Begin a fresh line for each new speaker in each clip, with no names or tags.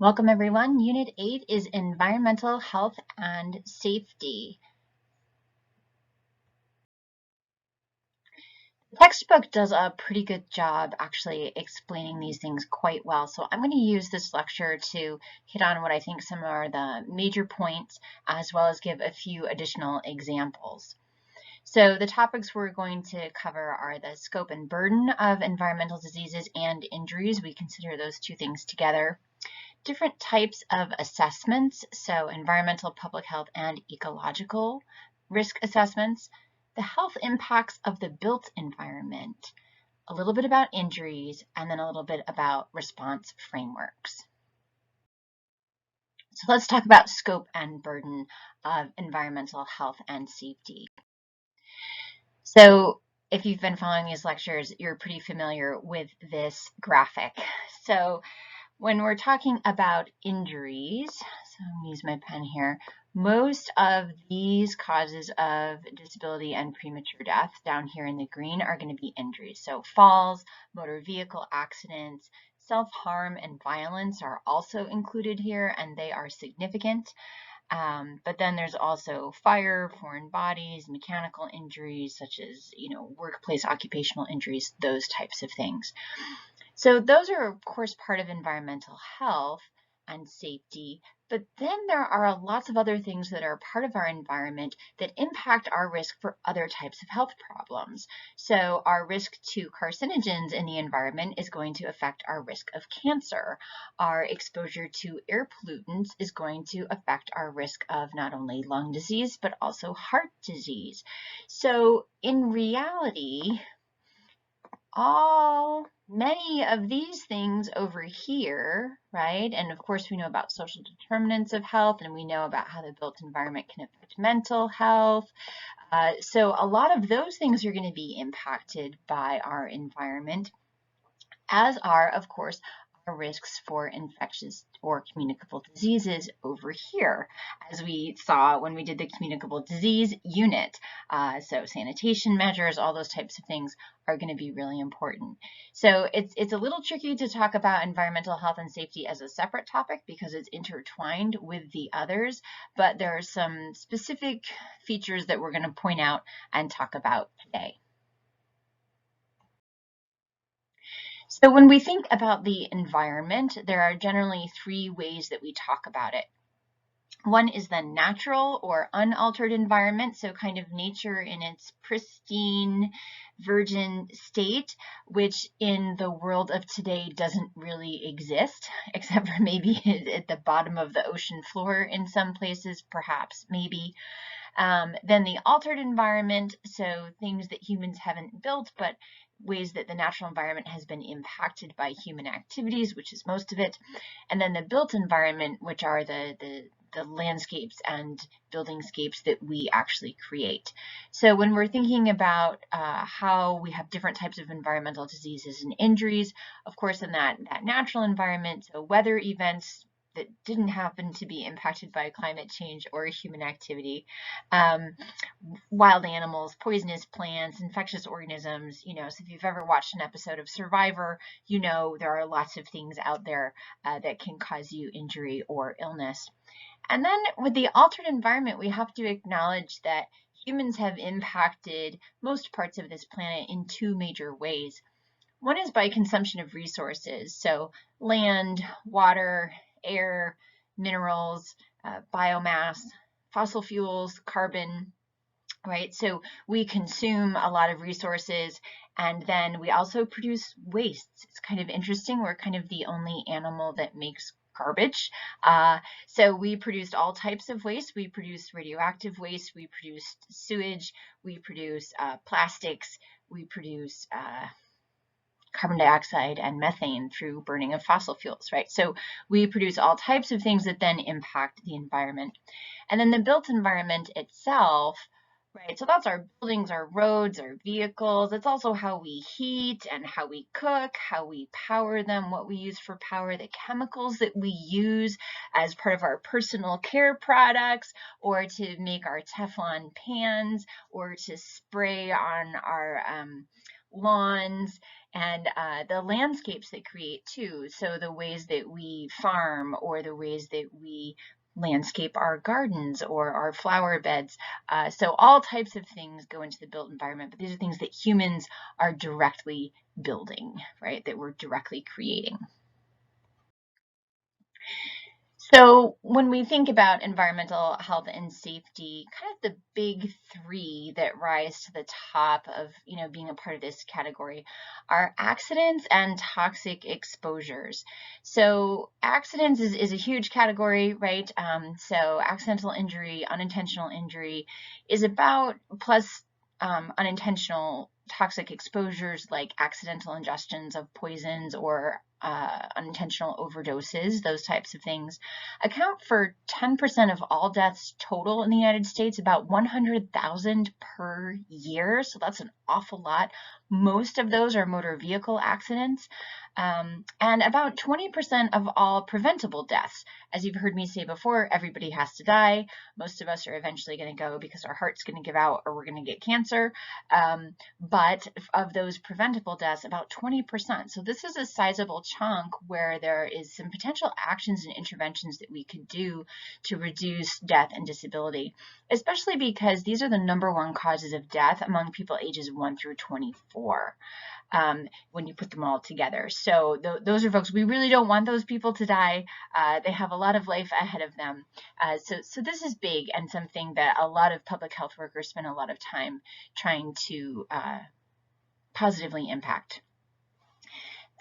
Welcome everyone. Unit 8 is Environmental Health and Safety. The textbook does a pretty good job actually explaining these things quite well. So I'm going to use this lecture to hit on what I think some are the major points, as well as give a few additional examples. So the topics we're going to cover are the scope and burden of environmental diseases and injuries. We consider those two things together. Different types of assessments, so environmental, public health, and ecological risk assessments, the health impacts of the built environment, a little bit about injuries, and then a little bit about response frameworks. So let's talk about scope and burden of environmental health and safety. So if you've been following these lectures, you're pretty familiar with this graphic. So when we're talking about injuries, so I'm going to use my pen here, most of these causes of disability and premature death down here in the green are going to be injuries. So falls, motor vehicle accidents, self-harm, and violence are also included here, and they are significant. But then there's also fire, foreign bodies, mechanical injuries, such as, workplace occupational injuries, those types of things. So those are, of course, part of environmental health and safety, but then there are lots of other things that are part of our environment that impact our risk for other types of health problems. So our risk to carcinogens in the environment is going to affect our risk of cancer. Our exposure to air pollutants is going to affect our risk of not only lung disease, but also heart disease. So in reality, many of these things over here, right? And of course, we know about social determinants of health, and we know about how the built environment can affect mental health. So a lot of those things are going to be impacted by our environment, as are, of course, our risks for infectious or communicable diseases over here, as we saw when we did the communicable disease unit. So sanitation measures, all those types of things are going to be really important. So it's a little tricky to talk about environmental health and safety as a separate topic because it's intertwined with the others, but there are some specific features that we're going to point out and talk about today. So when we think about the environment, there are generally three ways that we talk about it. One is the natural or unaltered environment, so kind of nature in its pristine, virgin state, which in the world of today doesn't really exist, except for maybe at the bottom of the ocean floor in some places, perhaps, maybe. Then the altered environment, so things that humans haven't built, but ways that the natural environment has been impacted by human activities, which is most of it. And then the built environment, which are the landscapes and buildingscapes that we actually create. So when we're thinking about how we have different types of environmental diseases and injuries, of course, in that natural environment, so weather events that didn't happen to be impacted by climate change or human activity, wild animals, poisonous plants, infectious organisms, so if you've ever watched an episode of Survivor, there are lots of things out there that can cause you injury or illness. And then with the altered environment, we have to acknowledge that humans have impacted most parts of this planet in two major ways. One is by consumption of resources, so land, water, air, minerals, biomass, fossil fuels, carbon, right? So we consume a lot of resources, and then we also produce wastes. It's kind of interesting. We're kind of the only animal that makes garbage. So we produced all types of waste. We produced radioactive waste. We produced sewage. We produce plastics. We produce carbon dioxide and methane through burning of fossil fuels, right? So we produce all types of things that then impact the environment. And then the built environment itself, right? So that's our buildings, our roads, our vehicles. It's also how we heat and how we cook, how we power them, what we use for power, the chemicals that we use as part of our personal care products, or to make our Teflon pans, or to spray on our lawns. and the landscapes they create too. So the ways that we farm, or the ways that we landscape our gardens or our flower beds. So all types of things go into the built environment, but these are things that humans are directly building, right? That we're directly creating. So when we think about environmental health and safety, kind of the big three that rise to the top of, being a part of this category are accidents and toxic exposures. So accidents is a huge category, right? So accidental injury, unintentional injury is about, plus unintentional toxic exposures like accidental ingestions of poisons or unintentional overdoses, those types of things, account for 10% of all deaths total in the United States, about 100,000 per year. So that's an awful lot. Most of those are motor vehicle accidents. And about 20% of all preventable deaths. As you've heard me say before, everybody has to die. Most of us are eventually going to go because our heart's going to give out or we're going to get cancer. But of those preventable deaths, about 20%. So this is a sizable chunk where there is some potential actions and interventions that we could do to reduce death and disability, especially because these are the #1 causes of death among people ages 1 through 24. When you put them all together. So those are folks, we really don't want those people to die. They have a lot of life ahead of them. So this is big and something that a lot of public health workers spend a lot of time trying to positively impact.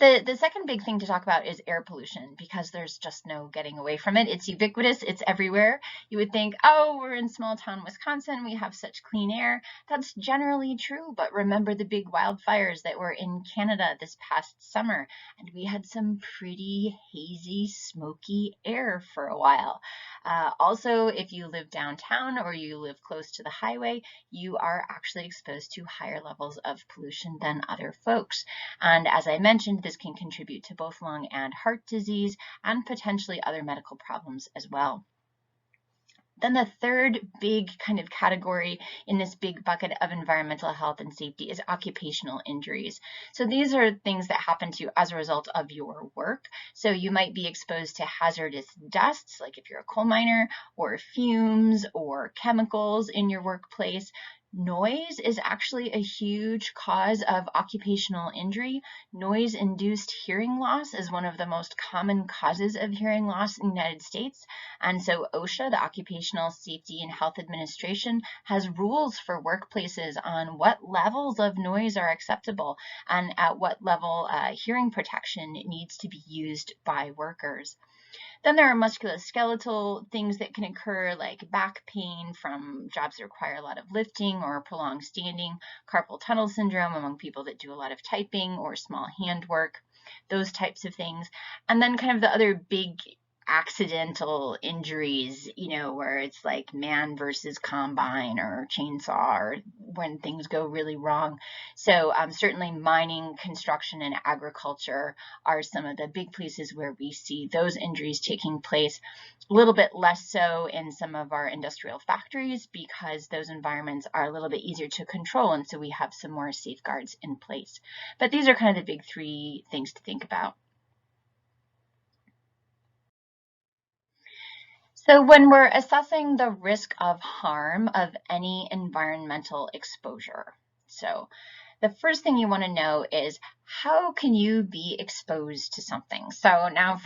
The second big thing to talk about is air pollution, because there's just no getting away from it. It's ubiquitous. It's everywhere. You would think, oh, we're in small town Wisconsin. We have such clean air. That's generally true. But remember the big wildfires that were in Canada this past summer. And we had some pretty hazy, smoky air for a while. Also, if you live downtown or you live close to the highway, you are actually exposed to higher levels of pollution than other folks. And as I mentioned, this can contribute to both lung and heart disease and potentially other medical problems as well. Then the third big kind of category in this big bucket of environmental health and safety is occupational injuries. So these are things that happen to you as a result of your work. So you might be exposed to hazardous dusts, like if you're a coal miner, or fumes or chemicals in your workplace. Noise is actually a huge cause of occupational injury. Noise-induced hearing loss is one of the most common causes of hearing loss in the United States. And so OSHA, the Occupational Safety and Health Administration, has rules for workplaces on what levels of noise are acceptable and at what level hearing protection needs to be used by workers. Then there are musculoskeletal things that can occur, like back pain from jobs that require a lot of lifting or prolonged standing, carpal tunnel syndrome among people that do a lot of typing or small hand work, those types of things. And then kind of the other big accidental injuries, where it's like man versus combine or chainsaw, or when things go really wrong. So certainly mining, construction, and agriculture are some of the big places where we see those injuries taking place. A little bit less so in some of our industrial factories, because those environments are a little bit easier to control, and so we have some more safeguards in place. But these are kind of the big three things to think about. So when we're assessing the risk of harm of any environmental exposure, so the first thing you want to know is, how can you be exposed to something? So now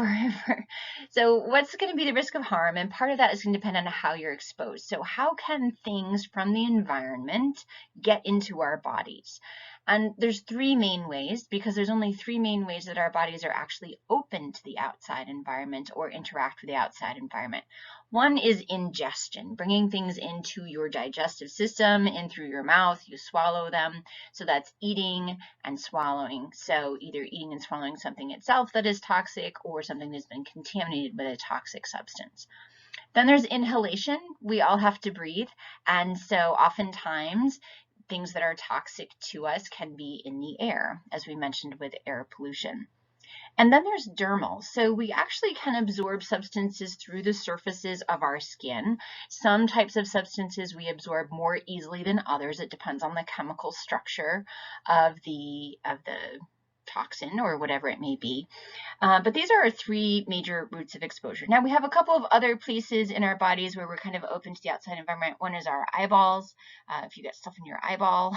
so what's going to be the risk of harm? And part of that is going to depend on how you're exposed. So how can things from the environment get into our bodies? And there's three main ways, because there's only three main ways that our bodies are actually open to the outside environment or interact with the outside environment. One is ingestion, bringing things into your digestive system in through your mouth. You swallow them. So that's eating and swallowing. So either eating and swallowing something itself that is toxic, or something that's been contaminated with a toxic substance. Then there's inhalation. We all have to breathe. And so oftentimes things that are toxic to us can be in the air, as we mentioned with air pollution. And then there's dermal. So we actually can absorb substances through the surfaces of our skin. Some types of substances we absorb more easily than others. It depends on the chemical structure of the toxin or whatever it may be. But these are our three major routes of exposure. Now we have a couple of other places in our bodies where we're kind of open to the outside environment. One is our eyeballs. If you get stuff in your eyeball,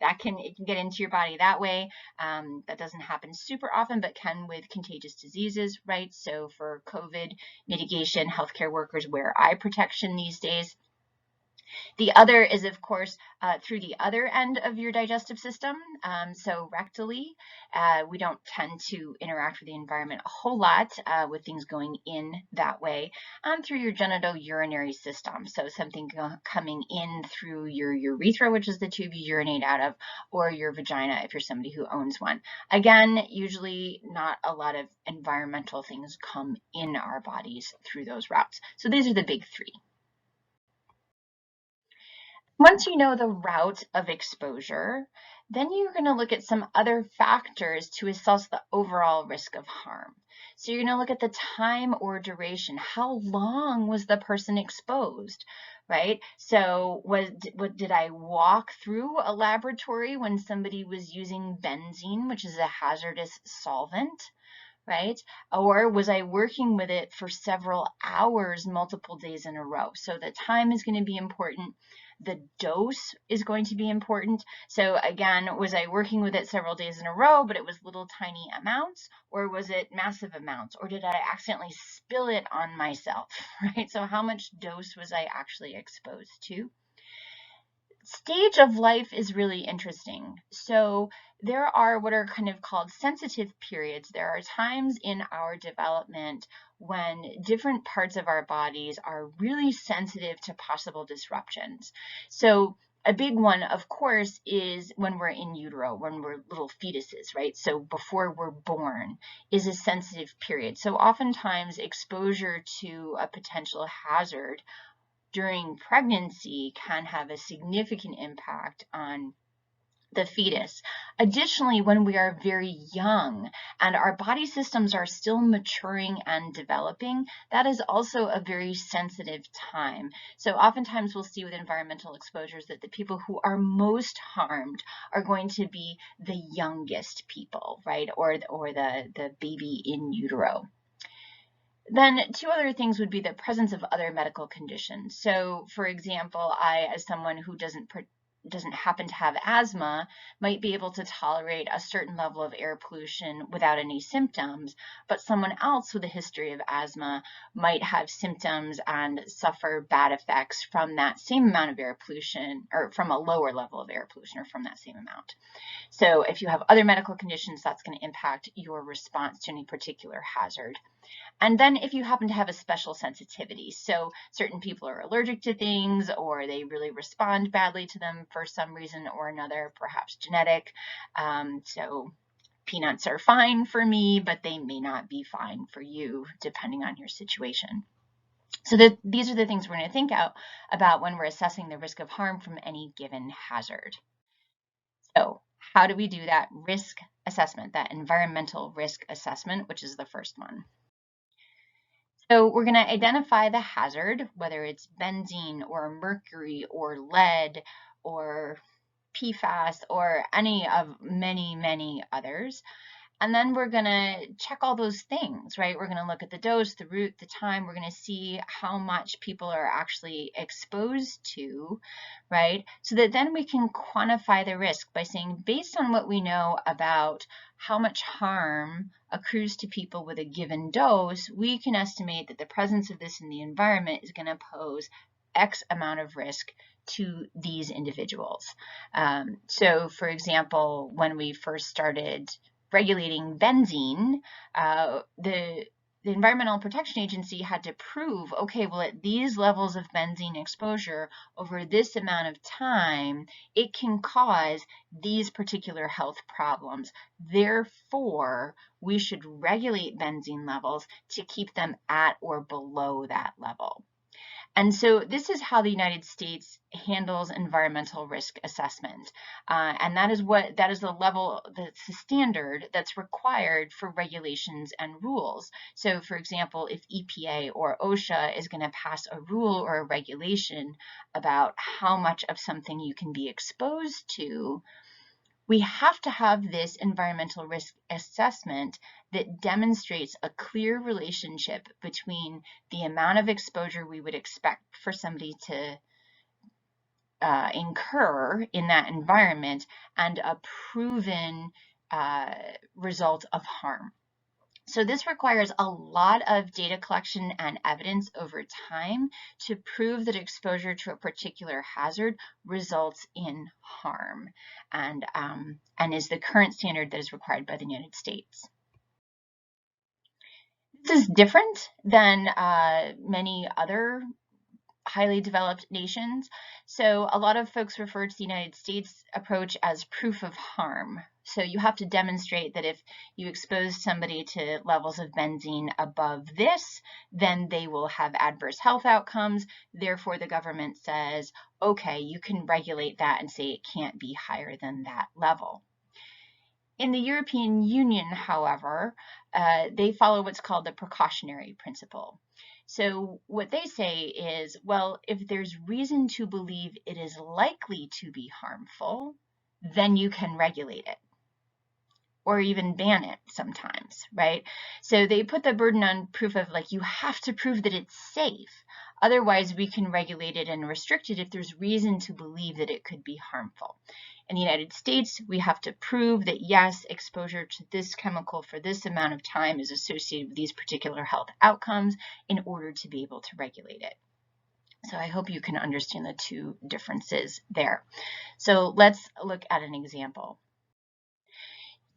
it can get into your body that way. That doesn't happen super often, but can with contagious diseases, right? So for COVID mitigation, healthcare workers wear eye protection these days. The other is, of course, through the other end of your digestive system. So rectally, we don't tend to interact with the environment a whole lot with things going in that way. Through your genital urinary system. So something coming in through your urethra, which is the tube you urinate out of, or your vagina if you're somebody who owns one. Again, usually not a lot of environmental things come in our bodies through those routes. So these are the big three. Once you know the route of exposure, then you're going to look at some other factors to assess the overall risk of harm. So you're going to look at the time or duration. How long was the person exposed, right? So did I walk through a laboratory when somebody was using benzene, which is a hazardous solvent? Right? Or was I working with it for several hours, multiple days in a row? So the time is going to be important. The dose is going to be important. So again, was I working with it several days in a row, but it was little tiny amounts, or was it massive amounts, or did I accidentally spill it on myself, right? So how much dose was I actually exposed to? Stage of life is really interesting. So there are what are kind of called sensitive periods. There are times in our development when different parts of our bodies are really sensitive to possible disruptions. So a big one, of course, is when we're in utero, when we're little fetuses, right? So before we're born is a sensitive period. So oftentimes exposure to a potential hazard during pregnancy can have a significant impact on the fetus. Additionally, when we are very young and our body systems are still maturing and developing, that is also a very sensitive time. So oftentimes we'll see with environmental exposures that the people who are most harmed are going to be the youngest people, right? Or the baby in utero. Then two other things would be the presence of other medical conditions. So for example, I, as someone who doesn't happen to have asthma, might be able to tolerate a certain level of air pollution without any symptoms, but someone else with a history of asthma might have symptoms and suffer bad effects from that same amount of air pollution, or from a lower level of air pollution, or from that same amount. So if you have other medical conditions, that's going to impact your response to any particular hazard. And then if you happen to have a special sensitivity, so certain people are allergic to things, or they really respond badly to them for some reason or another, perhaps genetic. So peanuts are fine for me, but they may not be fine for you, depending on your situation. So these are the things we're going to think about when we're assessing the risk of harm from any given hazard. So how do we do that risk assessment, that environmental risk assessment, which is the first one? So we're going to identify the hazard, whether it's benzene or mercury or lead or PFAS or any of many, many others. And then we're going to check all those things, right? We're going to look at the dose, the route, the time. We're going to see how much people are actually exposed to, right? So that then we can quantify the risk by saying, based on what we know about how much harm accrues to people with a given dose, we can estimate that the presence of this in the environment is going to pose X amount of risk to these individuals. So for example, when we first started regulating benzene, the Environmental Protection Agency had to prove, okay, well, at these levels of benzene exposure over this amount of time, it can cause these particular health problems. Therefore, we should regulate benzene levels to keep them at or below that level. And so this is how the United States handles environmental risk assessment. And that is the level, that's the standard that's required for regulations and rules. So for example, if EPA or OSHA is going to pass a rule or a regulation about how much of something you can be exposed to, We have to have this environmental risk assessment that demonstrates a clear relationship between the amount of exposure we would expect for somebody to incur in that environment and a proven result of harm. So this requires a lot of data collection and evidence over time to prove that exposure to a particular hazard results in harm, and is the current standard that is required by the United States. This is different than many other highly developed nations. So a lot of folks refer to the United States approach as proof of harm. So you have to demonstrate that if you expose somebody to levels of benzene above this, then they will have adverse health outcomes. Therefore, the government says, okay, you can regulate that and say it can't be higher than that level. In the European Union, however, they follow what's called the precautionary principle. So what they say is, well, if there's reason to believe it is likely to be harmful, then you can regulate it or even ban it sometimes, right? So they put the burden on proof of like, you have to prove that it's safe. Otherwise, we can regulate it and restrict it if there's reason to believe that it could be harmful. In the United States, we have to prove that yes, exposure to this chemical for this amount of time is associated with these particular health outcomes in order to be able to regulate it. So I hope you can understand the two differences there. So let's look at an example.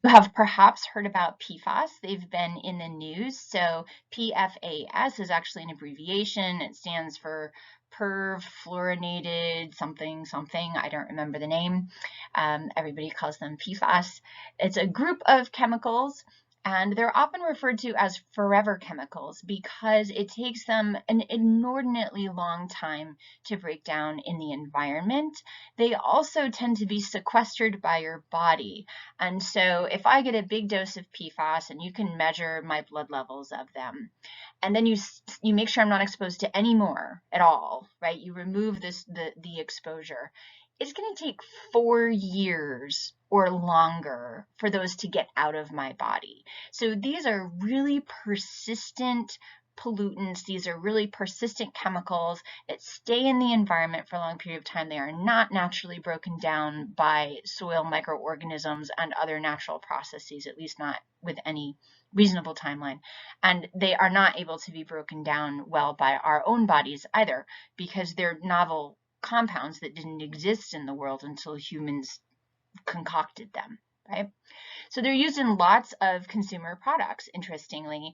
You have perhaps heard about PFAS. They've been in the news. So PFAS is actually an abbreviation. It stands for perfluorinated something something. I don't remember the name. Everybody calls them PFAS. It's a group of chemicals, and they're often referred to as forever chemicals because it takes them an inordinately long time to break down in the environment. They also tend to be sequestered by your body. And so if I get a big dose of PFAS, and you can measure my blood levels of them, and then you make sure I'm not exposed to any more at all, right? You remove the exposure. It's going to take 4 years or longer for those to get out of my body. So these are really persistent pollutants. These are really persistent chemicals that stay in the environment for a long period of time. They are not naturally broken down by soil microorganisms and other natural processes, at least not with any reasonable timeline. And they are not able to be broken down well by our own bodies either, because they're novel compounds that didn't exist in the world until humans concocted them, right? So they're used in lots of consumer products, interestingly,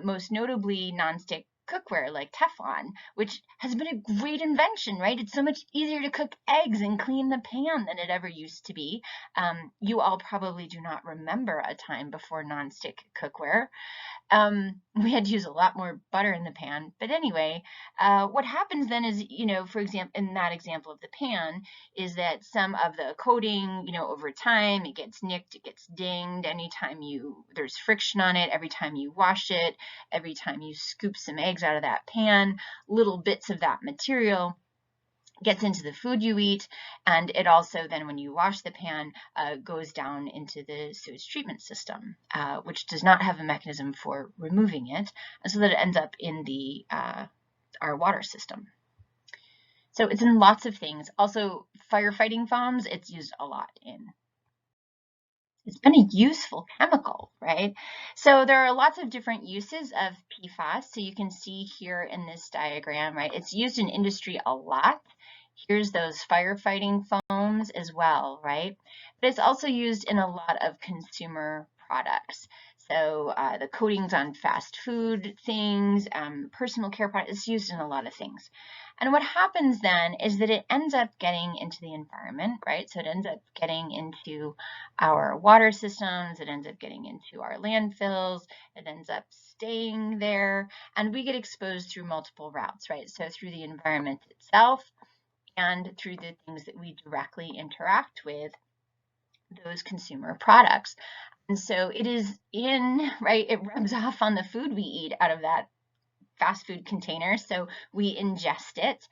most notably nonstick cookware like Teflon, which has been a great invention, right? It's so much easier to cook eggs and clean the pan than it ever used to be. You all probably do not remember a time before nonstick cookware. We had to use a lot more butter in the pan. But anyway, what happens then is, for example, in that example of the pan, is that some of the coating, over time, it gets nicked, it gets dinged. Anytime there's friction on it, every time you wash it, every time you scoop some eggs out of that pan, little bits of that material gets into the food you eat, and it also then, when you wash the pan, goes down into the sewage treatment system, which does not have a mechanism for removing it, and so that it ends up in our water system. So it's in lots of things. Also, firefighting foams, it's used a lot in. It's been a useful chemical, right? So there are lots of different uses of PFAS. So you can see here in this diagram, right? It's used in industry a lot. Here's those firefighting foams as well, right? But it's also used in a lot of consumer products. So the coatings on fast food things, personal care products, it's used in a lot of things. And what happens then is that it ends up getting into the environment, right? So it ends up getting into our water systems, it ends up getting into our landfills, it ends up staying there, and we get exposed through multiple routes, right? So through the environment itself and through the things that we directly interact with, those consumer products. And so it is right? It rubs off on the food we eat out of that fast food container, so we ingest it.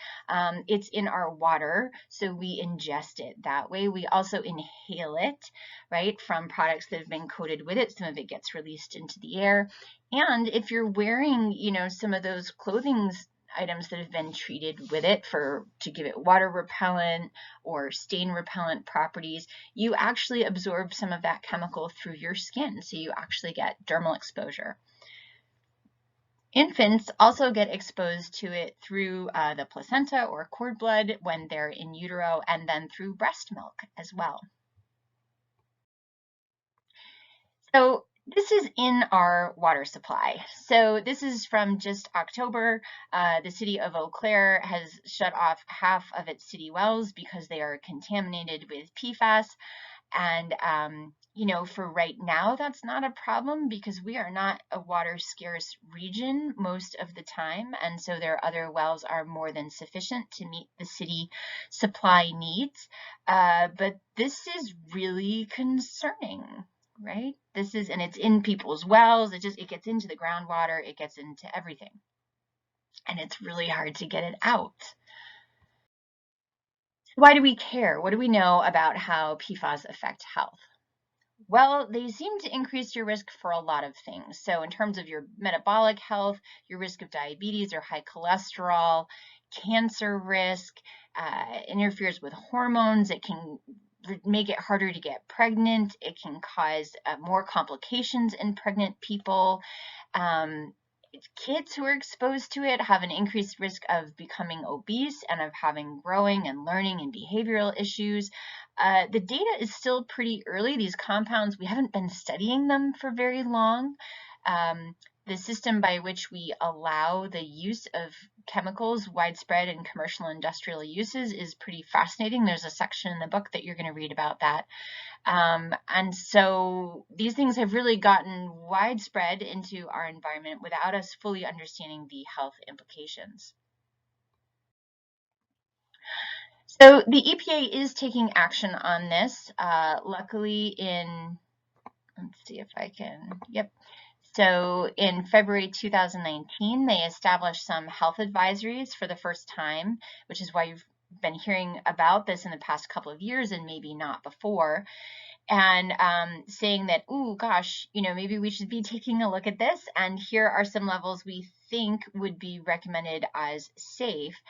It's in our water, so we ingest it that way. We also inhale it, right, from products that have been coated with it. Some of it gets released into the air. And if you're wearing, some of those clothing items that have been treated with it to give it water repellent or stain repellent properties, you actually absorb some of that chemical through your skin, so you actually get dermal exposure. Infants also get exposed to it through the placenta or cord blood when they're in utero, and then through breast milk as well. So this is in our water supply. So this is from just October. The city of Eau Claire has shut off half of its city wells because they are contaminated with PFAS. And, for right now, that's not a problem because we are not a water scarce region most of the time. And so their other wells are more than sufficient to meet the city supply needs. But this is really concerning, right? And it's in people's wells. It gets into the groundwater. It gets into everything. And it's really hard to get it out. Why do we care? What do we know about how PFAS affect health? Well, they seem to increase your risk for a lot of things. So in terms of your metabolic health, your risk of diabetes or high cholesterol, cancer risk, interferes with hormones. It can make it harder to get pregnant. It can cause more complications in pregnant people. Kids who are exposed to it have an increased risk of becoming obese and of having growing and learning and behavioral issues. The data is still pretty early. These compounds, we haven't been studying them for very long. The system by which we allow the use of chemicals widespread in commercial and industrial uses is pretty fascinating. There's a section in the book that you're going to read about that. And so these things have really gotten widespread into our environment without us fully understanding the health implications. So the EPA is taking action on this. Luckily let's see if I can, yep. So in February 2019, they established some health advisories for the first time, which is why you've been hearing about this in the past couple of years and maybe not before. And saying that, oh gosh, maybe we should be taking a look at this. And here are some levels we think would be recommended as safe.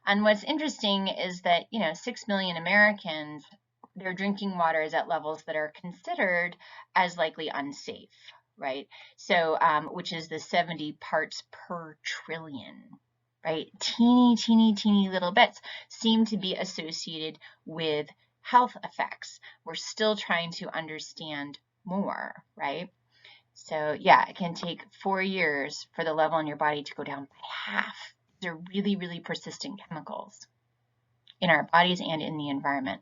And what's interesting is that, 6 million Americans, their drinking water is at levels that are considered as likely unsafe, right? So, which is the 70 parts per trillion, right? Teeny little bits seem to be associated with health effects. We're still trying to understand more, right? So yeah, it can take 4 years for the level in your body to go down by half. These are really persistent chemicals in our bodies and in the environment.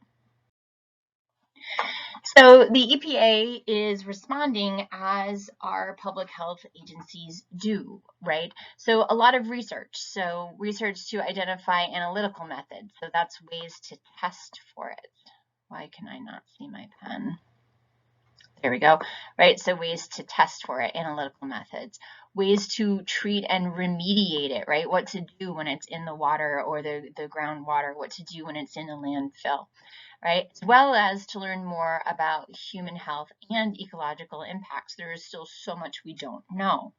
So the EPA is responding as our public health agencies do, right? So a lot of research. So research to identify analytical methods. So that's ways to test for it. Why can I not see my pen? There we go, right? So ways to test for it, analytical methods, ways to treat and remediate it, right? What to do when it's in the water or the groundwater, what to do when it's in a landfill, right? As well as to learn more about human health and ecological impacts. There is still so much we don't know.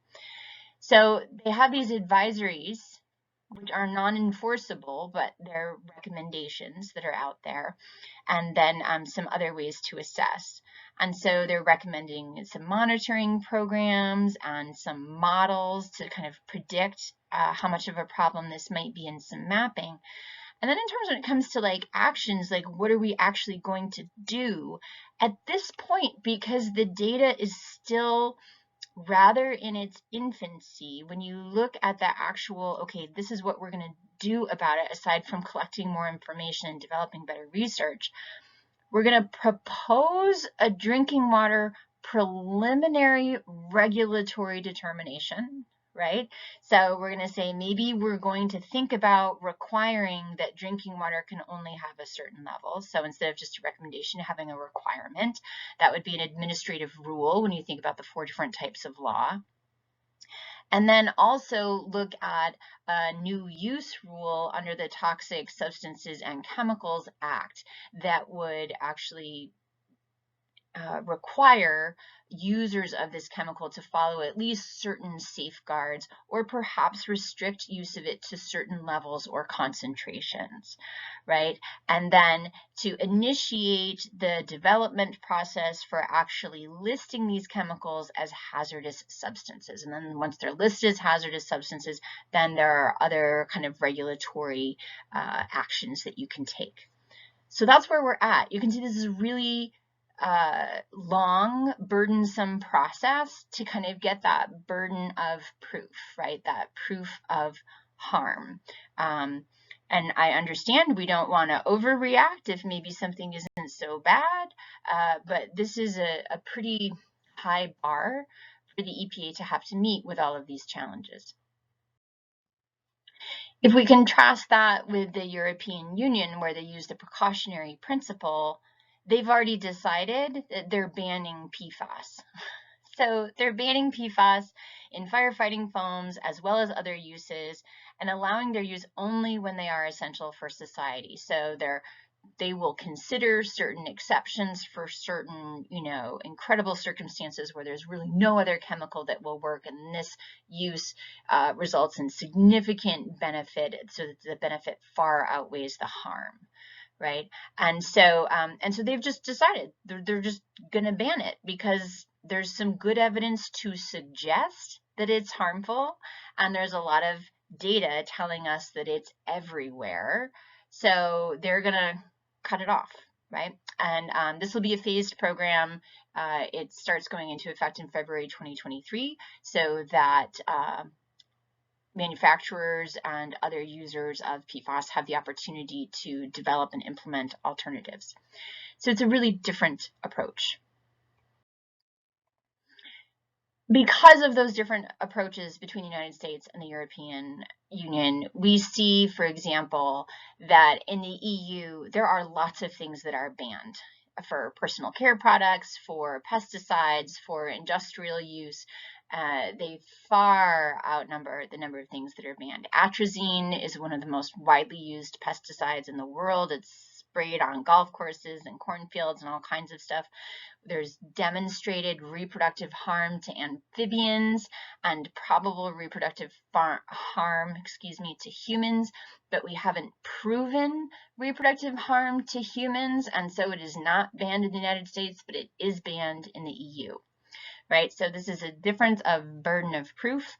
So they have these advisories, which are non-enforceable, but they're recommendations that are out there, and then some other ways to assess. And so they're recommending some monitoring programs and some models to kind of predict how much of a problem this might be, and some mapping. And then in terms when it comes to like actions, like what are we actually going to do at this point, because the data is still rather in its infancy. When you look at the actual, okay, this is what we're going to do about it, aside from collecting more information and developing better research, we're going to propose a drinking water preliminary regulatory determination, right? So we're going to say maybe we're going to think about requiring that drinking water can only have a certain level. So instead of just a recommendation, having a requirement, that would be an administrative rule when you think about the 4 different types of law. And then also look at a new use rule under the Toxic Substances and Chemicals Act that would actually require users of this chemical to follow at least certain safeguards, or perhaps restrict use of it to certain levels or concentrations, right? And then to initiate the development process for actually listing these chemicals as hazardous substances. And then once they're listed as hazardous substances, then there are other kind of regulatory actions that you can take. So that's where we're at. You can see this is really long, burdensome process to kind of get that burden of proof, right? That proof of harm. And I understand we don't want to overreact if maybe something isn't so bad, but this is a pretty high bar for the EPA to have to meet with all of these challenges. If we contrast that with the European Union, where they use the precautionary principle, they've already decided that they're banning PFAS. So they're banning PFAS in firefighting foams as well as other uses, and allowing their use only when they are essential for society. So they will consider certain exceptions for certain, incredible circumstances where there's really no other chemical that will work, and this use results in significant benefit, so that the benefit far outweighs the harm, right? And so they've just decided they're just going to ban it because there's some good evidence to suggest that it's harmful, and there's a lot of data telling us that it's everywhere. So they're going to cut it off, right? And this will be a phased program. It starts going into effect in February 2023, so that manufacturers and other users of PFAS have the opportunity to develop and implement alternatives. So it's a really different approach. Because of those different approaches between the United States and the European Union, we see, for example, that in the EU, there are lots of things that are banned for personal care products, for pesticides, for industrial use. They far outnumber the number of things that are banned. Atrazine is one of the most widely used pesticides in the world. It's sprayed on golf courses and cornfields and all kinds of stuff. There's demonstrated reproductive harm to amphibians and probable reproductive harm, to humans, but we haven't proven reproductive harm to humans, and so it is not banned in the United States, but it is banned in the EU, right? So this is a difference of burden of proof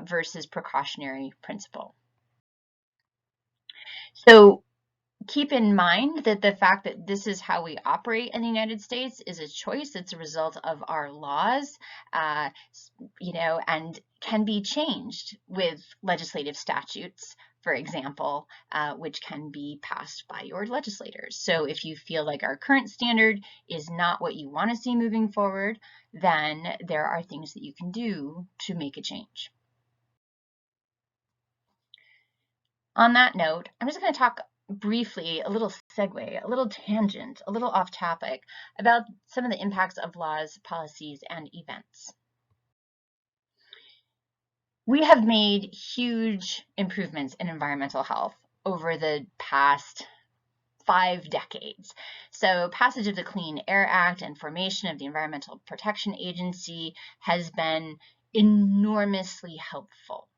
versus precautionary principle. So keep in mind that the fact that this is how we operate in the United States is a choice. It's a result of our laws, and can be changed with legislative statutes, for example, which can be passed by your legislators. So if you feel like our current standard is not what you want to see moving forward, then there are things that you can do to make a change. On that note, I'm just going to talk briefly, a little segue, a little tangent, a little off topic about some of the impacts of laws, policies, and events. We have made huge improvements in environmental health over the past 5 decades. So passage of the Clean Air Act and formation of the Environmental Protection Agency has been enormously helpful.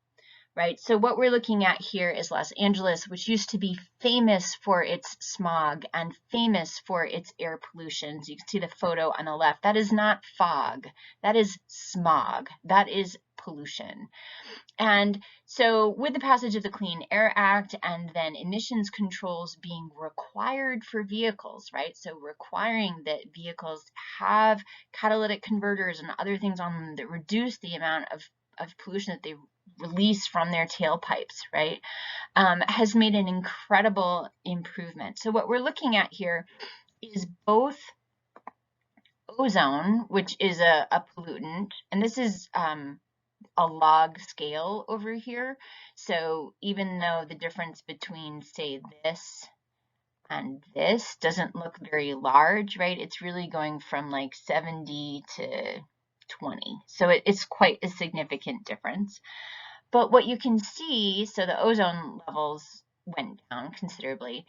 Right, so what we're looking at here is Los Angeles, which used to be famous for its smog and famous for its air pollution. So you can see the photo on the left. That is not fog. That is smog. That is pollution. And so with the passage of the Clean Air Act and then emissions controls being required for vehicles, right? So requiring that vehicles have catalytic converters and other things on them that reduce the amount of pollution that they release from their tailpipes, right, has made an incredible improvement. So what we're looking at here is both ozone, which is a pollutant, and this is a log scale over here. So even though the difference between, say, this and this doesn't look very large, right, it's really going from like 70 to 20. So it's quite a significant difference. But what you can see, so the ozone levels went down considerably.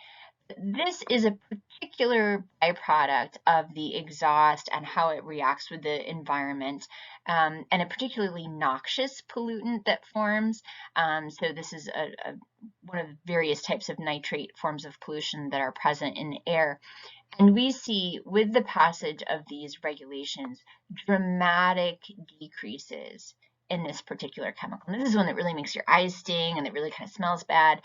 This is a particular byproduct of the exhaust and how it reacts with the environment, and a particularly noxious pollutant that forms. So this is one of the various types of nitrate forms of pollution that are present in the air. And we see with the passage of these regulations, dramatic decreases in this particular chemical. And this is one that really makes your eyes sting and it really kind of smells bad.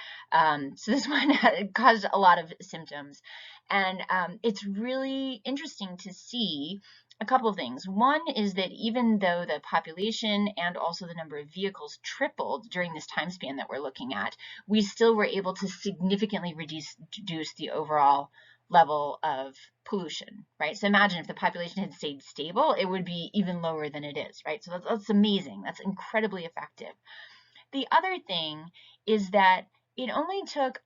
So this one caused a lot of symptoms. And it's really interesting to see a couple of things. One is that even though the population and also the number of vehicles tripled during this time span that we're looking at, we still were able to significantly reduce the overall level of pollution, right? So imagine if the population had stayed stable, it would be even lower than it is, right? So that's amazing. That's incredibly effective. The other thing is that it only took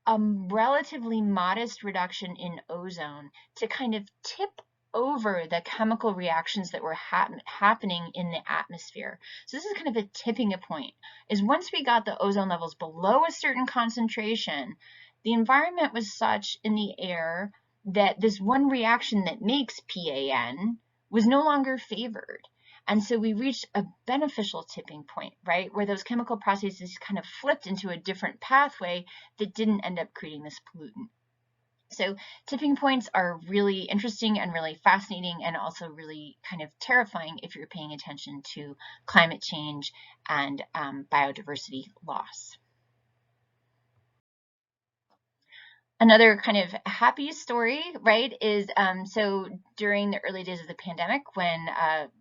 a relatively modest reduction in ozone to kind of tip over the chemical reactions that were happening in the atmosphere. So this is kind of a tipping point, is once we got the ozone levels below a certain concentration, the environment was such in the air that this one reaction that makes PAN was no longer favored. And so we reached a beneficial tipping point, right, where those chemical processes kind of flipped into a different pathway that didn't end up creating this pollutant. So tipping points are really interesting and really fascinating, and also really kind of terrifying if you're paying attention to climate change and biodiversity loss. Another kind of happy story, right, is so during the early days of the pandemic, when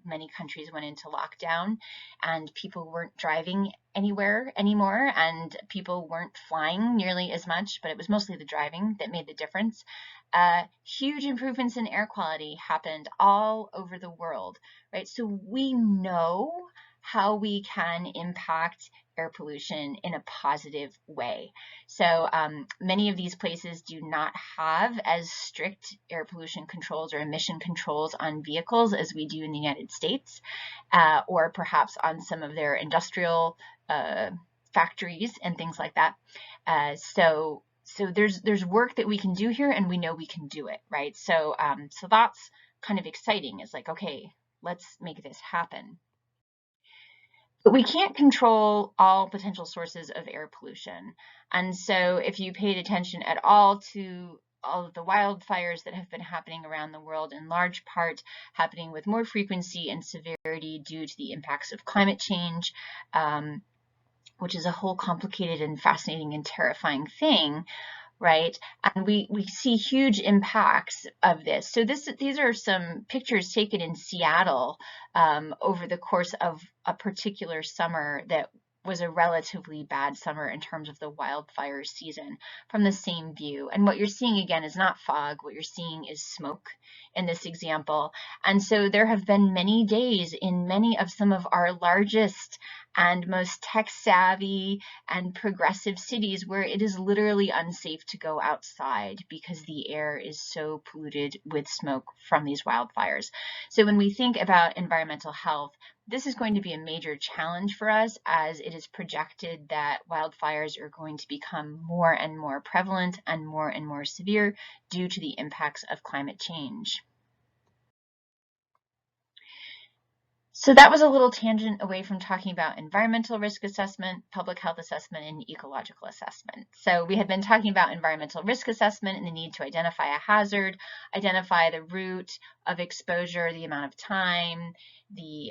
many countries went into lockdown and people weren't driving anywhere anymore and people weren't flying nearly as much, but it was mostly the driving that made the difference. Huge improvements in air quality happened all over the world, right? So we know how we can impact air pollution in a positive way. So many of these places do not have as strict air pollution controls or emission controls on vehicles as we do in the United States, or perhaps on some of their industrial factories and things like that. So there's work that we can do here, and we know we can do it, right? So so that's kind of exciting. It's like, okay, let's make this happen. But we can't control all potential sources of air pollution. And so if you paid attention at all to all of the wildfires that have been happening around the world, in large part happening with more frequency and severity due to the impacts of climate change, which is a whole complicated and fascinating and terrifying thing, right? And we see huge impacts of this. So these are some pictures taken in Seattle over the course of a particular summer that was a relatively bad summer in terms of the wildfire season from the same view. And what you're seeing again is not fog. What you're seeing is smoke in this example. And so there have been many days in many of some of our largest and most tech-savvy and progressive cities where it is literally unsafe to go outside because the air is so polluted with smoke from these wildfires. So when we think about environmental health, this is going to be a major challenge for us, as it is projected that wildfires are going to become more and more prevalent and more severe due to the impacts of climate change. So that was a little tangent away from talking about environmental risk assessment, public health assessment, and ecological assessment. So we had been talking about environmental risk assessment and the need to identify a hazard, identify the route of exposure, the amount of time, the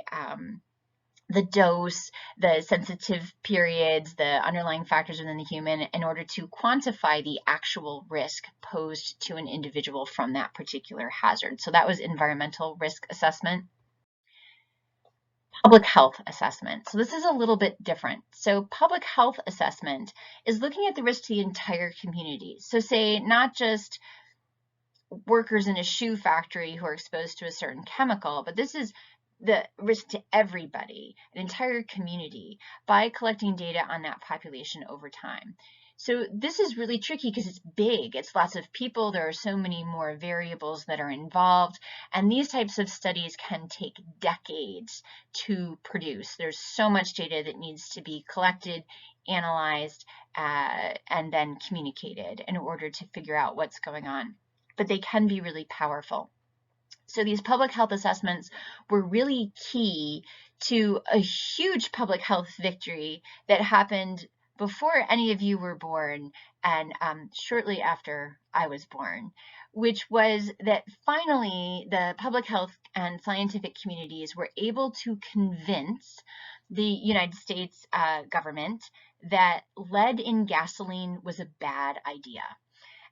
dose, the sensitive periods, the underlying factors within the human, in order to quantify the actual risk posed to an individual from that particular hazard. So that was environmental risk assessment. Public health assessment. So this is a little bit different. So public health assessment is looking at the risk to the entire community. So say not just workers in a shoe factory who are exposed to a certain chemical, but this is the risk to everybody, an entire community, by collecting data on that population over time. So this is really tricky because it's big. It's lots of people. There are so many more variables that are involved. And these types of studies can take decades to produce. There's so much data that needs to be collected, analyzed, and then communicated in order to figure out what's going on. But they can be really powerful. So these public health assessments were really key to a huge public health victory that happened before any of you were born and shortly after I was born, which was that finally the public health and scientific communities were able to convince the United States government that lead in gasoline was a bad idea.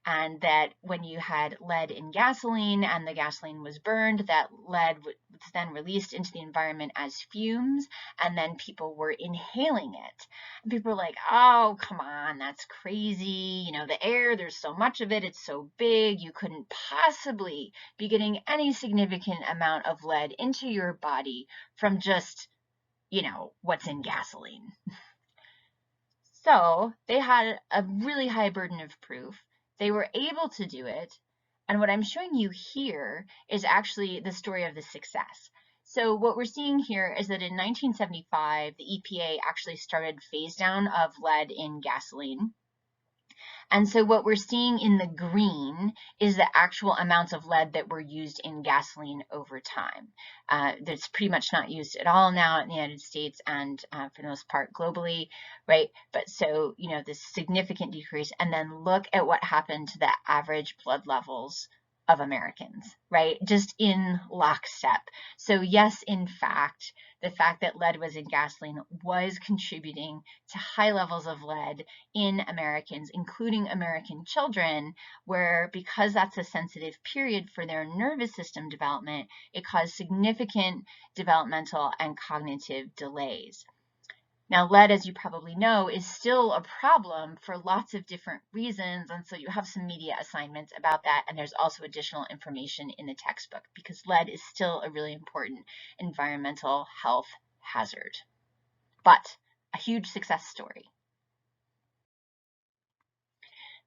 And that when you had lead in gasoline and the gasoline was burned, that lead was then released into the environment as fumes, and then people were inhaling it. And people were like, oh, come on, that's crazy. You know, the air, there's so much of it, it's so big, you couldn't possibly be getting any significant amount of lead into your body from just, you know, what's in gasoline. So they had a really high burden of proof. They were able to do it. And what I'm showing you here is actually the story of the success. So what we're seeing here is that in 1975, the EPA actually started phase down of lead in gasoline. And so what we're seeing in the green is the actual amounts of lead that were used in gasoline over time. That's pretty much not used at all now in the United States and for the most part globally, right? But so, you know, this significant decrease, and then look at what happened to the average blood levels of Americans, right? Just in lockstep. So yes, in fact, the fact that lead was in gasoline was contributing to high levels of lead in Americans, including American children, where because that's a sensitive period for their nervous system development, it caused significant developmental and cognitive delays. Now, lead, as you probably know, is still a problem for lots of different reasons, and so you have some media assignments about that, and there's also additional information in the textbook because lead is still a really important environmental health hazard, but a huge success story.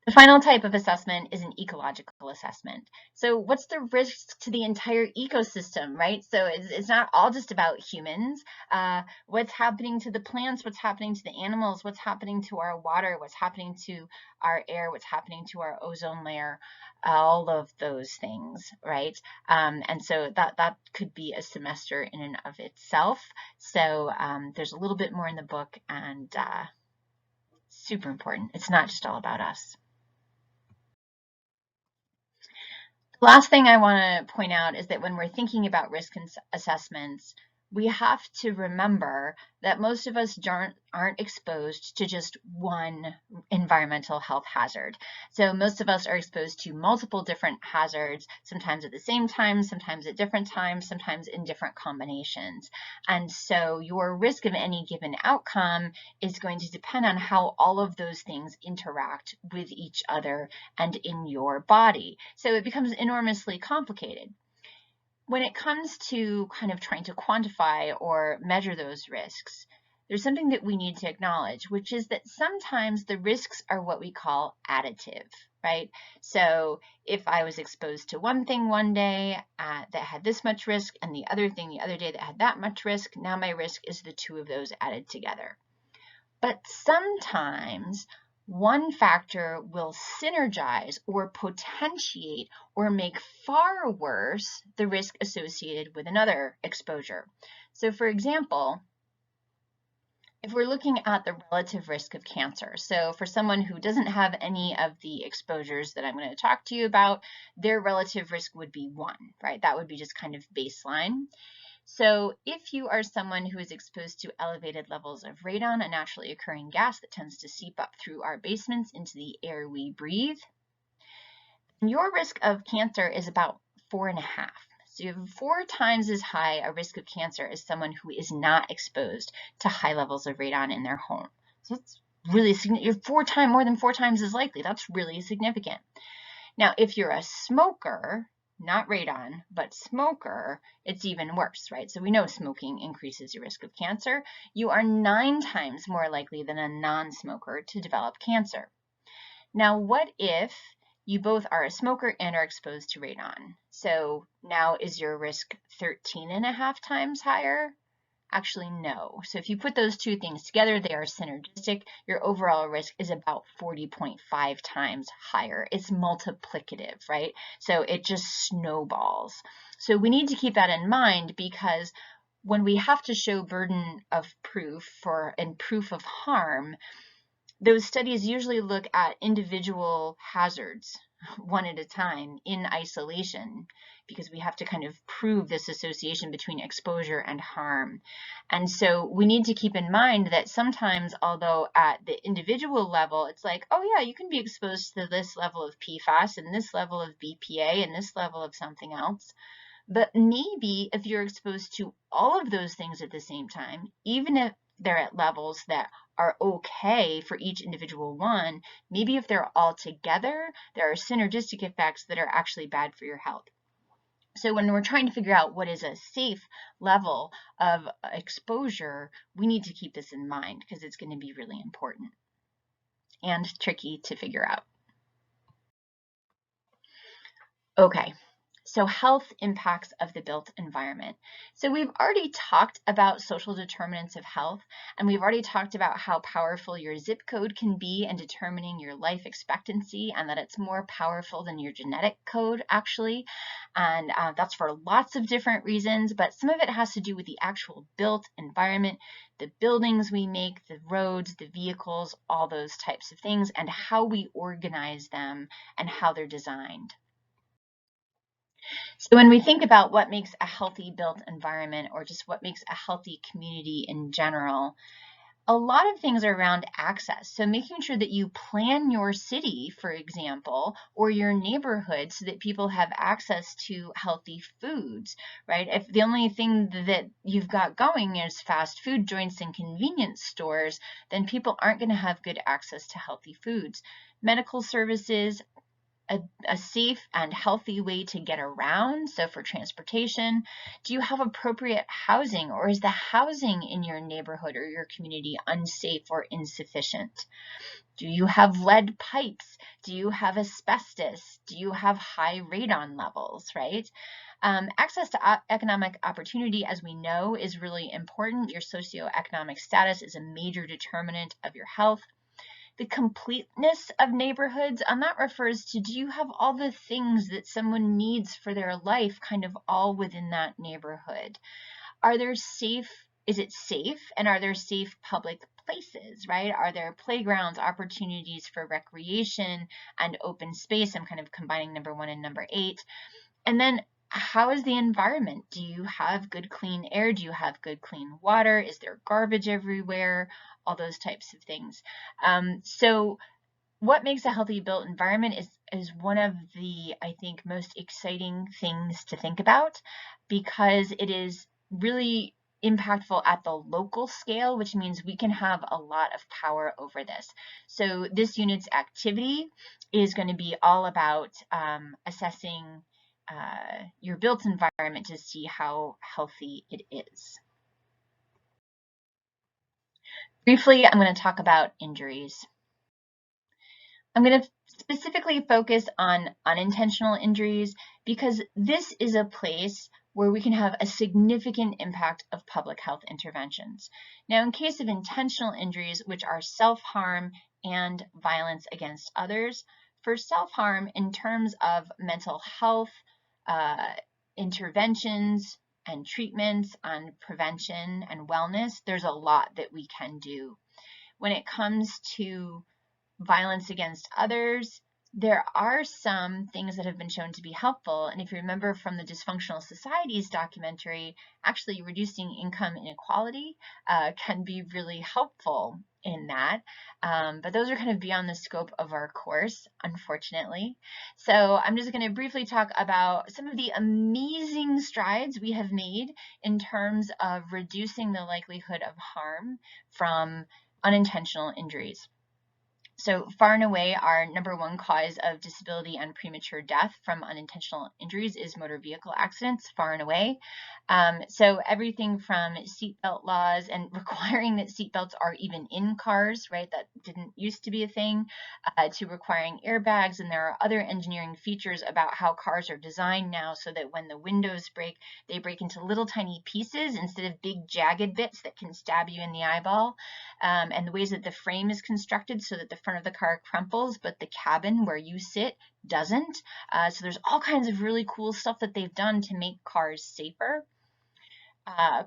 The final type of assessment is an ecological assessment. So what's the risk to the entire ecosystem, right? So it's not all just about humans. What's happening to the plants, what's happening to the animals, what's happening to our water, what's happening to our air, what's happening to our ozone layer, all of those things, right? And so that could be a semester in and of itself. So there's a little bit more in the book, and super important. It's not just all about us. The last thing I want to point out is that when we're thinking about risk assessments, we have to remember that most of us aren't exposed to just one environmental health hazard. So most of us are exposed to multiple different hazards, sometimes at the same time, sometimes at different times, sometimes in different combinations. And so your risk of any given outcome is going to depend on how all of those things interact with each other and in your body. So it becomes enormously complicated. When it comes to kind of trying to quantify or measure those risks, there's something that we need to acknowledge, which is that sometimes the risks are what we call additive, right? So if I was exposed to one thing one day that had this much risk and the other thing the other day that had that much risk, now my risk is the two of those added together. But sometimes one factor will synergize or potentiate or make far worse the risk associated with another exposure. So for example, if we're looking at the relative risk of cancer, so for someone who doesn't have any of the exposures that I'm going to talk to you about, their relative risk would be 1, right? That would be just kind of baseline. So if you are someone who is exposed to elevated levels of radon, a naturally occurring gas that tends to seep up through our basements into the air we breathe, your risk of cancer is about 4.5. So you have 4 times as high a risk of cancer as someone who is not exposed to high levels of radon in their home. So that's really significant. You're more than 4 times as likely. That's really significant. Now, if you're a smoker, not radon, but smoker, it's even worse, right? So we know smoking increases your risk of cancer. You are 9 times more likely than a non-smoker to develop cancer. Now, what if you both are a smoker and are exposed to radon? So now is your risk 13.5 times higher? Actually, no. So if you put those two things together, they are synergistic. Your overall risk is about 40.5 times higher. It's multiplicative, right? So it just snowballs. So we need to keep that in mind, because when we have to show burden of proof and proof of harm, those studies usually look at individual hazards one at a time in isolation, because we have to kind of prove this association between exposure and harm. And so we need to keep in mind that sometimes, although at the individual level, it's like, oh yeah, you can be exposed to this level of PFAS and this level of BPA and this level of something else. But maybe if you're exposed to all of those things at the same time, even if they're at levels that are okay for each individual one, maybe if they're all together, there are synergistic effects that are actually bad for your health. So when we're trying to figure out what is a safe level of exposure, we need to keep this in mind, because it's going to be really important and tricky to figure out. Okay. So health impacts of the built environment. So we've already talked about social determinants of health, and we've already talked about how powerful your zip code can be in determining your life expectancy, and that it's more powerful than your genetic code, actually. And that's for lots of different reasons, but some of it has to do with the actual built environment, the buildings we make, the roads, the vehicles, all those types of things, and how we organize them and how they're designed. So when we think about what makes a healthy built environment, or just what makes a healthy community in general, a lot of things are around access. So making sure that you plan your city, for example, or your neighborhood, so that people have access to healthy foods, right? If the only thing that you've got going is fast food joints and convenience stores, then people aren't going to have good access to healthy foods. Medical services, a safe and healthy way to get around. So for transportation, do you have appropriate housing, or is the housing in your neighborhood or your community unsafe or insufficient? Do you have lead pipes? Do you have asbestos? Do you have high radon levels, right? Access to economic opportunity, as we know, is really important. Your socioeconomic status is a major determinant of your health. The completeness of neighborhoods, and that refers to, do you have all the things that someone needs for their life kind of all within that neighborhood? Is it safe, and are there safe public places, right? Are there playgrounds, opportunities for recreation and open space? I'm kind of combining number 1 and number 8. And then, how is the environment? Do you have good clean air? Do you have good clean water? Is there garbage everywhere? All those types of things. So what makes a healthy built environment is one of the, I think, most exciting things to think about, because it is really impactful at the local scale, which means we can have a lot of power over this. So this unit's activity is going to be all about assessing your built environment to see how healthy it is. Briefly, I'm going to talk about injuries. I'm going to specifically focus on unintentional injuries, because this is a place where we can have a significant impact of public health interventions. Now, in case of intentional injuries, which are self-harm and violence against others, for self-harm, in terms of mental health interventions and treatments on prevention and wellness, there's a lot that we can do. When it comes to violence against others, there are some things that have been shown to be helpful. And if you remember from the Dysfunctional Societies documentary, actually reducing income inequality can be really helpful in that. But those are kind of beyond the scope of our course, unfortunately. So I'm just going to briefly talk about some of the amazing strides we have made in terms of reducing the likelihood of harm from unintentional injuries. So far and away, our number 1 cause of disability and premature death from unintentional injuries is motor vehicle accidents, far and away. So everything from seatbelt laws and requiring that seatbelts are even in cars, right? That didn't used to be a thing, to requiring airbags. And there are other engineering features about how cars are designed now so that when the windows break, they break into little tiny pieces instead of big jagged bits that can stab you in the eyeball. And the ways that the frame is constructed so that the front of the car crumples, but the cabin where you sit doesn't. So there's all kinds of really cool stuff that they've done to make cars safer.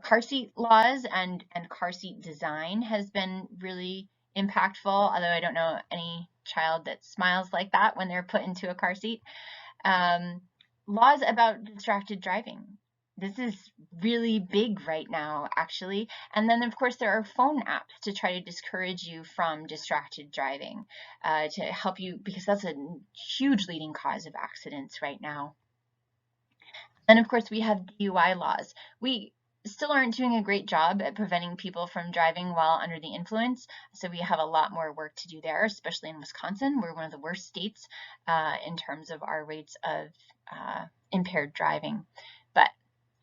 Car seat laws and car seat design has been really impactful, although I don't know any child that smiles like that when they're put into a car seat. Laws about distracted driving. This is really big right now, actually. And then, of course, there are phone apps to try to discourage you from distracted driving, to help you, because that's a huge leading cause of accidents right now. And of course, we have DUI laws. We still aren't doing a great job at preventing people from driving while under the influence. So we have a lot more work to do there, especially in Wisconsin. We're one of the worst states in terms of our rates of impaired driving. But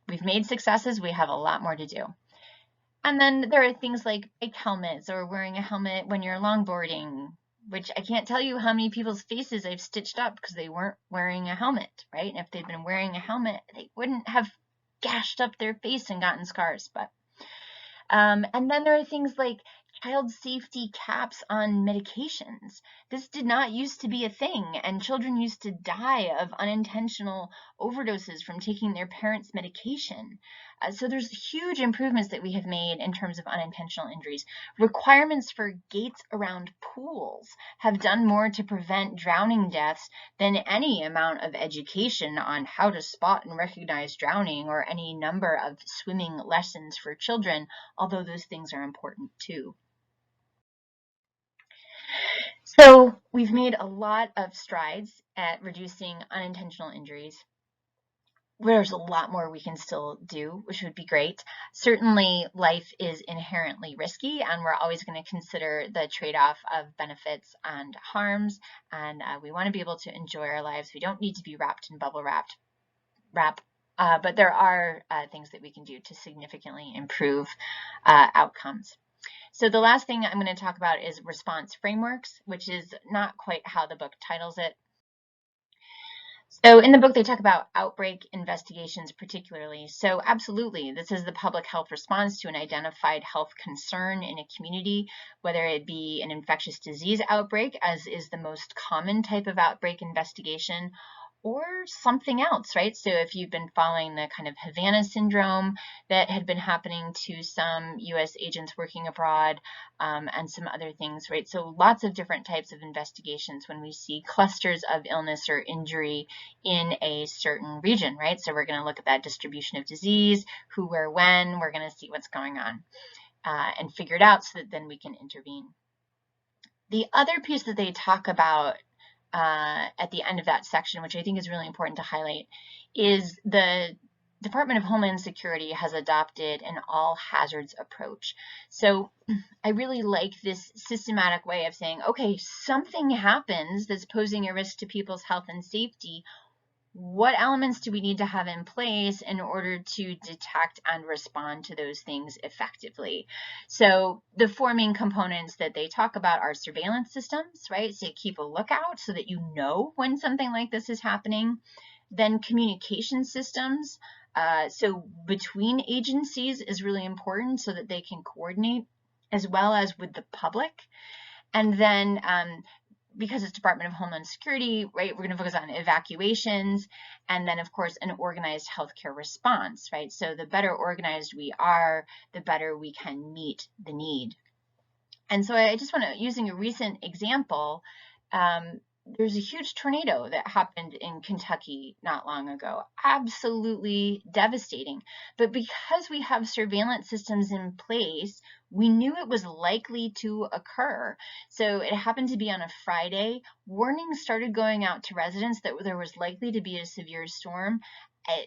we've made successes. We have a lot more to do. And then there are things like bike helmets or wearing a helmet when you're longboarding, which I can't tell you how many people's faces I've stitched up because they weren't wearing a helmet, right? And if they'd been wearing a helmet, they wouldn't have gashed up their face and gotten scars. But and then there are things like child safety caps on medications. This did not used to be a thing, and children used to die of unintentional overdoses from taking their parents' medication. So there's huge improvements that we have made in terms of unintentional injuries. Requirements for gates around pools have done more to prevent drowning deaths than any amount of education on how to spot and recognize drowning or any number of swimming lessons for children, although those things are important too. So we've made a lot of strides at reducing unintentional injuries. There's a lot more we can still do, which would be great. Certainly, life is inherently risky, and we're always going to consider the trade-off of benefits and harms, and we want to be able to enjoy our lives. We don't need to be wrapped in bubble wrap, but there are things that we can do to significantly improve outcomes. So the last thing I'm going to talk about is response frameworks, which is not quite how the book titles it. So in the book, they talk about outbreak investigations particularly. So absolutely, this is the public health response to an identified health concern in a community, whether it be an infectious disease outbreak, as is the most common type of outbreak investigation, or something else, right? So if you've been following the kind of Havana syndrome that had been happening to some US agents working abroad, and some other things, right? So lots of different types of investigations when we see clusters of illness or injury in a certain region, right? So we're going to look at that distribution of disease, who, where, when. We're going to see what's going on and figure it out so that then we can intervene. The other piece that they talk about at the end of that section, which I think is really important to highlight, is the Department of Homeland Security has adopted an all hazards approach. So I really like this systematic way of saying, okay, something happens that's posing a risk to people's health and safety. What elements do we need to have in place in order to detect and respond to those things effectively? So the four main components that they talk about are surveillance systems, right? So keep a lookout so that you know when something like this is happening. Then communication systems. So between agencies is really important so that they can coordinate as well as with the public. And then because it's Department of Homeland Security, right, we're going to focus on evacuations and then, of course, an organized healthcare response, right? So the better organized we are, the better we can meet the need. And so I just want to, using a recent example, there's a huge tornado that happened in Kentucky not long ago. Absolutely devastating. But because we have surveillance systems in place, we knew it was likely to occur. So it happened to be on a Friday. Warnings started going out to residents that there was likely to be a severe storm at,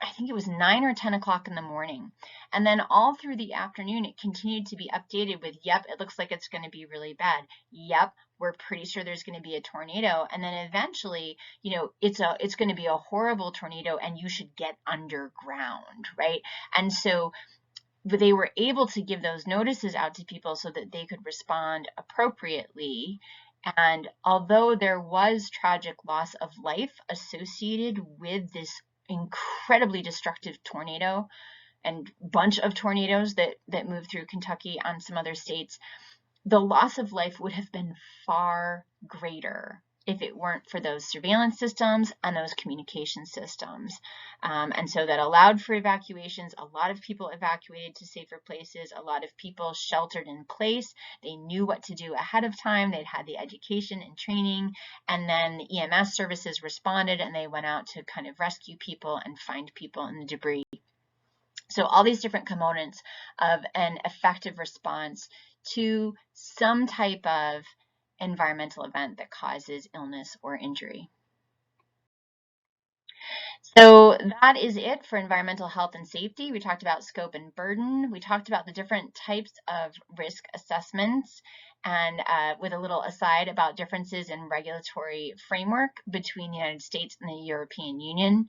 I think it was 9 or 10 o'clock in the morning. And then all through the afternoon, it continued to be updated with, yep, it looks like it's going to be really bad. Yep, we're pretty sure there's going to be a tornado. And then eventually, you know, it's going to be a horrible tornado and you should get underground, right? And so they were able to give those notices out to people so that they could respond appropriately. And although there was tragic loss of life associated with this incredibly destructive tornado and bunch of tornadoes that moved through Kentucky and some other states, the loss of life would have been far greater if it weren't for those surveillance systems and those communication systems. And so that allowed for evacuations. A lot of people evacuated to safer places. A lot of people sheltered in place. They knew what to do ahead of time. They'd had the education and training. And then the EMS services responded, and they went out to kind of rescue people and find people in the debris. So all these different components of an effective response to some type of environmental event that causes illness or injury. So that is it for environmental health and safety. We talked about scope and burden. We talked about the different types of risk assessments, and with a little aside about differences in regulatory framework between the United States and the European Union.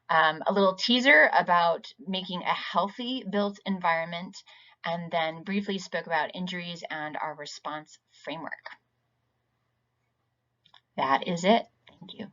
A little teaser about making a healthy built environment, and then briefly spoke about injuries and our response framework. That is it. Thank you.